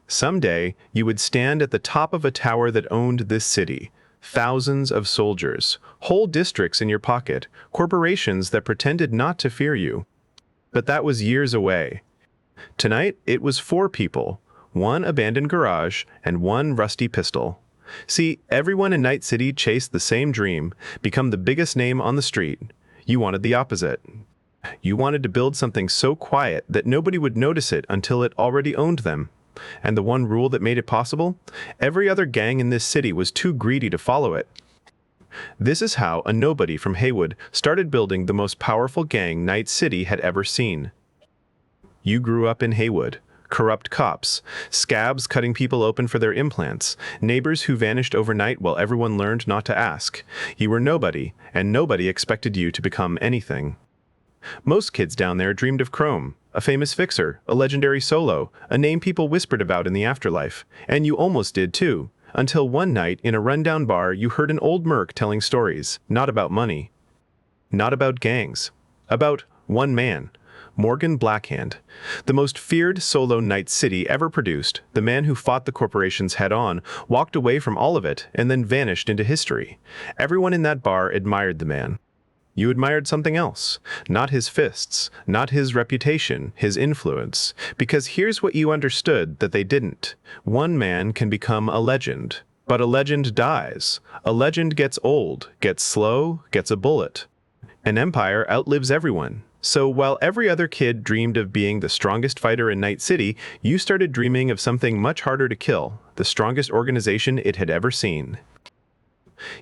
Someday, you would stand at the top of a tower that owned this city. Thousands of soldiers, whole districts in your pocket, corporations that pretended not to fear you. But that was years away. Tonight, it was 4 people, one abandoned garage and one rusty pistol. See, everyone in Night City chased the same dream, become the biggest name on the street. You wanted the opposite. You wanted to build something so quiet that nobody would notice it until it already owned them. And the one rule that made it possible? Every other gang in this city was too greedy to follow it. This is how a nobody from Heywood started building the most powerful gang Night City had ever seen. You grew up in Heywood. Corrupt cops, scabs cutting people open for their implants, neighbors who vanished overnight while everyone learned not to ask. You were nobody, and nobody expected you to become anything. Most kids down there dreamed of Chrome, a famous fixer, a legendary solo, a name people whispered about in the afterlife, and you almost did too, until one night in a rundown bar you heard an old merc telling stories, not about money, not about gangs, about one man. Morgan Blackhand, the most feared solo Night City ever produced, the man who fought the corporations head-on, walked away from all of it, and then vanished into history. Everyone in that bar admired the man. You admired something else, not his fists, not his reputation, his influence, because here's what you understood that they didn't. One man can become a legend, but a legend dies. A legend gets old, gets slow, gets a bullet. An empire outlives everyone. So while every other kid dreamed of being the strongest fighter in Night City, you started dreaming of something much harder to kill, the strongest organization it had ever seen.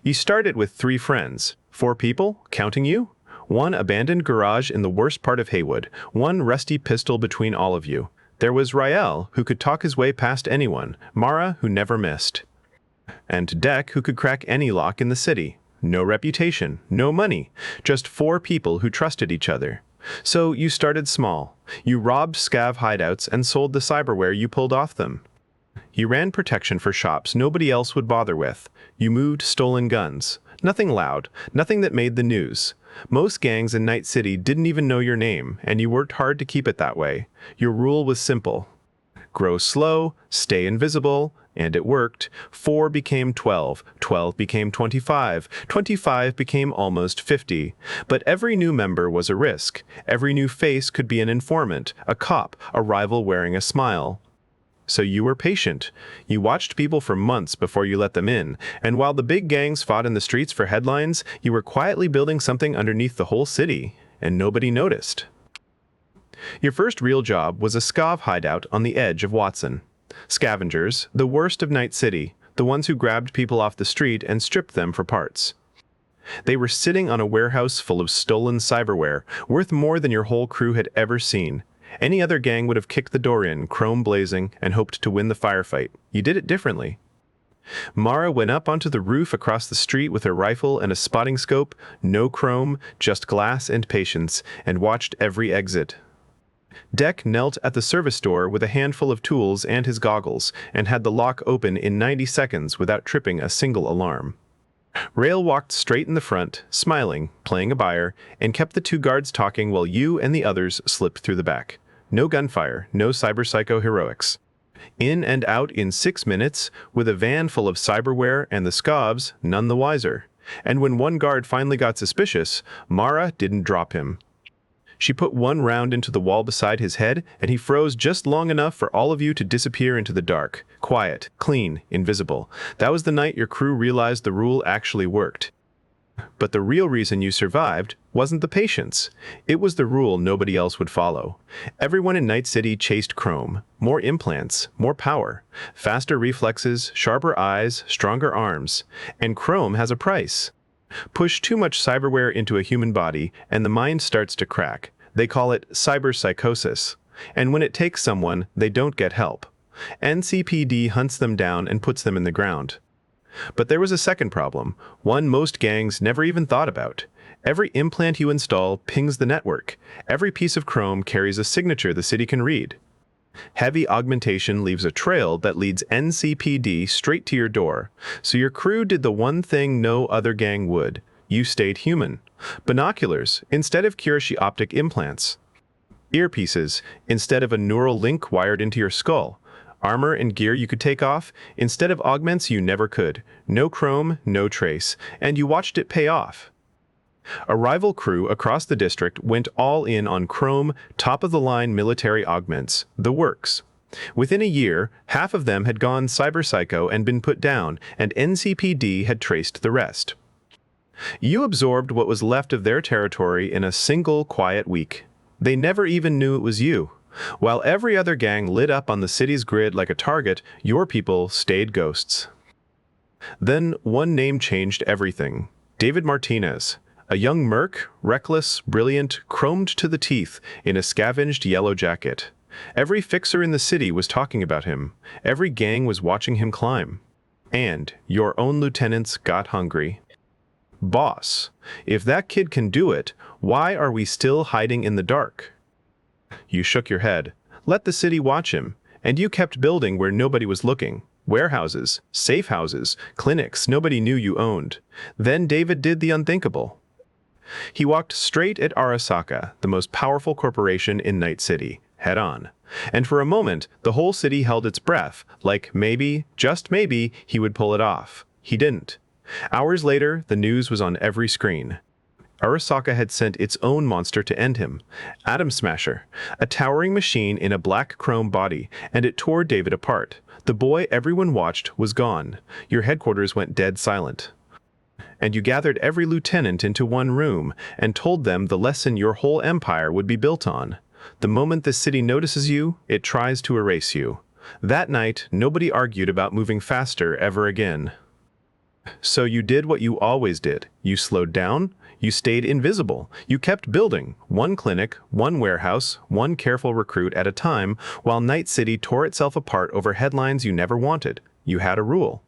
You started with 3 friends, 4 people, counting you, one abandoned garage in the worst part of Heywood, one rusty pistol between all of you. There was Rael, who could talk his way past anyone, Mara, who never missed, and Deck, who could crack any lock in the city. No reputation, no money, just 4 people who trusted each other. So you started small. You robbed scav hideouts and sold the cyberware you pulled off them. You ran protection for shops nobody else would bother with. You moved stolen guns. Nothing loud, nothing that made the news. Most gangs in Night City didn't even know your name, and you worked hard to keep it that way. Your rule was simple. Grow slow, stay invisible, and it worked. 4 became 12, 12 became 25, 25 became almost 50. But every new member was a risk. Every new face could be an informant, a cop, a rival wearing a smile. So you were patient. You watched people for months before you let them in, and while the big gangs fought in the streets for headlines, you were quietly building something underneath the whole city, and nobody noticed. Your first real job was a scav hideout on the edge of Watson. Scavengers, the worst of Night City, the ones who grabbed people off the street and stripped them for parts. They were sitting on a warehouse full of stolen cyberware, worth more than your whole crew had ever seen. Any other gang would have kicked the door in, chrome blazing, and hoped to win the firefight. You did it differently. Mara went up onto the roof across the street with her rifle and a spotting scope, no chrome, just glass and patience, and watched every exit. Deck knelt at the service door with a handful of tools and his goggles, and had the lock open in 90 seconds without tripping a single alarm. Rail walked straight in the front, smiling, playing a buyer, and kept the 2 guards talking while you and the others slipped through the back. No gunfire, no cyberpsycho heroics. In and out in 6 minutes, with a van full of cyberware and the scavs, none the wiser. And when one guard finally got suspicious, Mara didn't drop him. She put 1 round into the wall beside his head, and he froze just long enough for all of you to disappear into the dark. Quiet, clean, invisible. That was the night your crew realized the rule actually worked. But the real reason you survived wasn't the patience. It was the rule nobody else would follow. Everyone in Night City chased Chrome. More implants, more power, faster reflexes, sharper eyes, stronger arms. And Chrome has a price. Push too much cyberware into a human body, and the mind starts to crack. They call it cyberpsychosis. And when it takes someone, they don't get help. NCPD hunts them down and puts them in the ground. But there was a second problem, one most gangs never even thought about. Every implant you install pings the network. Every piece of Chrome carries a signature the city can read. Heavy augmentation leaves a trail that leads NCPD straight to your door. So your crew did the one thing no other gang would. You stayed human. Binoculars instead of Kirishi optic implants. Earpieces instead of a neural link wired into your skull. Armor and gear you could take off, instead of augments you never could. No chrome, no trace, and you watched it pay off. A rival crew across the district went all in on chrome, top-of-the-line military augments, the works. Within a year, half of them had gone cyberpsycho and been put down, and NCPD had traced the rest. You absorbed what was left of their territory in a single quiet week. They never even knew it was you. While every other gang lit up on the city's grid like a target, your people stayed ghosts. Then one name changed everything. David Martinez. A young merc, reckless, brilliant, chromed to the teeth in a scavenged yellow jacket. Every fixer in the city was talking about him. Every gang was watching him climb. And your own lieutenants got hungry. Boss, if that kid can do it, why are we still hiding in the dark? You shook your head. Let the city watch him. And you kept building where nobody was looking. Warehouses, safe houses, clinics nobody knew you owned. Then David did the unthinkable. He walked straight at Arasaka, the most powerful corporation in Night City, head on. And for a moment, the whole city held its breath, like maybe, just maybe, he would pull it off. He didn't. Hours later, the news was on every screen. Arasaka had sent its own monster to end him, Atom Smasher, a towering machine in a black chrome body, and it tore David apart. The boy everyone watched was gone. Your headquarters went dead silent. And you gathered every lieutenant into one room and told them the lesson your whole empire would be built on. The moment the city notices you, it tries to erase you. That night, nobody argued about moving faster ever again. So you did what you always did. You slowed down, you stayed invisible, you kept building, one clinic, one warehouse, one careful recruit at a time, while Night City tore itself apart over headlines you never wanted. You had a rule.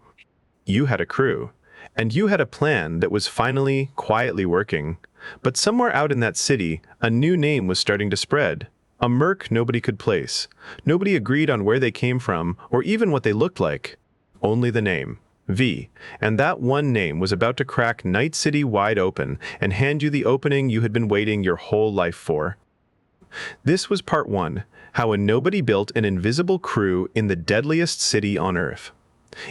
You had a crew. And you had a plan that was finally, quietly working. But somewhere out in that city, a new name was starting to spread. A merc nobody could place. Nobody agreed on where they came from, or even what they looked like. Only the name. V. And that one name was about to crack Night City wide open and hand you the opening you had been waiting your whole life for. This was part 1, how a nobody built an invisible crew in the deadliest city on Earth.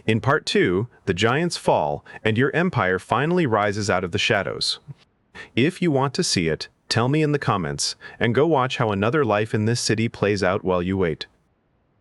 In part 2, the giants fall, and your empire finally rises out of the shadows. If you want to see it, tell me in the comments, and go watch how another life in this city plays out while you wait.